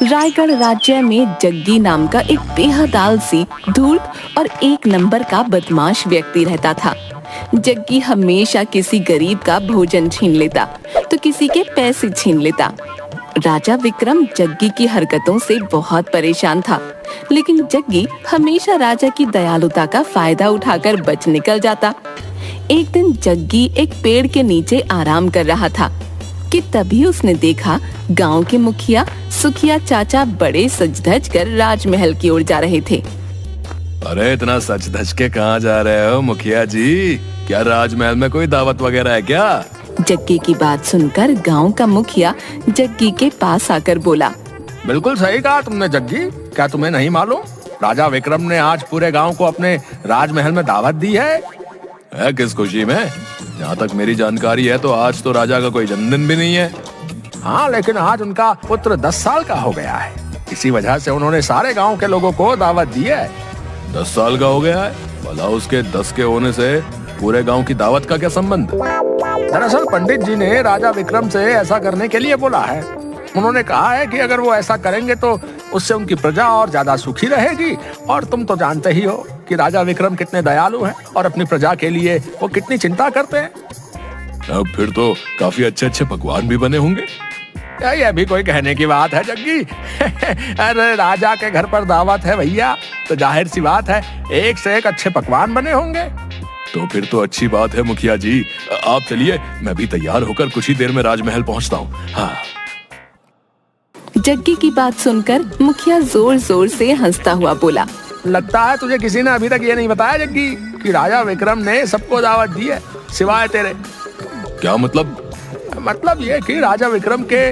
रायगढ़ राज्य में जग्गी नाम का एक बेहद आलसी, धूर्त और एक नंबर का बदमाश व्यक्ति रहता था। जग्गी हमेशा किसी गरीब का भोजन छीन लेता तो किसी के पैसे छीन लेता। राजा विक्रम जग्गी की हरकतों से बहुत परेशान था, लेकिन जग्गी हमेशा राजा की दयालुता का फायदा उठाकर बच निकल जाता। एक दिन जग्गी एक पेड़ के नीचे आराम कर रहा था कि तभी उसने देखा गांव के मुखिया सुखिया चाचा बड़े सज धज कर राजमहल की ओर जा रहे थे। अरे इतना सच धज के कहाँ जा रहे हो मुखिया जी? क्या राजमहल में कोई दावत वगैरह है क्या? जग्गी की बात सुनकर गांव का मुखिया जग्गी के पास आकर बोला, बिल्कुल सही कहा तुमने जग्गी। क्या तुम्हें नहीं मालूम, राजा विक्रम ने आज पूरे गांव को अपने राजमहल में दावत दी है। किस खुशी में? जहाँ तक मेरी जानकारी है तो आज तो राजा का कोई जन्मदिन भी नहीं है। हाँ, लेकिन आज उनका पुत्र 10 साल का हो गया है। इसी वजह से उन्होंने सारे गांव के लोगों को दावत दी है। 10 साल का हो गया है? भला उसके 10 के होने से पूरे गांव की दावत का क्या संबंध? दरअसल पंडित जी ने राजा विक्रम से ऐसा करने के लिए बोला है। उन्होंने कहा है कि अगर वो ऐसा करेंगे तो उससे उनकी प्रजा और ज्यादा सुखी रहेगी। और तुम तो जानते ही हो कि राजा विक्रम कितने दयालु हैं और अपनी प्रजा के लिए वो कितनी चिंता करते हैं। अब फिर तो काफी अच्छे अच्छे पकवान भी बने होंगे। ये भी कोई कहने की बात है जग्गी? अरे राजा के घर पर दावत है भैया, तो जाहिर सी बात है एक से एक अच्छे पकवान बने होंगे। तो फिर तो अच्छी बात है मुखिया जी। आप चलिए, मैं भी तैयार होकर कुछ ही देर में राजमहल पहुंचता हूँ। हाँ। जग्गी की बात सुनकर मुखिया जोर जोर से हंसता हुआ बोला, लगता है तुझे किसी ने अभी तक ये नहीं बताया जग्गी कि राजा विक्रम ने सबको दावत दी है सिवाय तेरे। क्या मतलब? मतलब ये कि राजा विक्रम के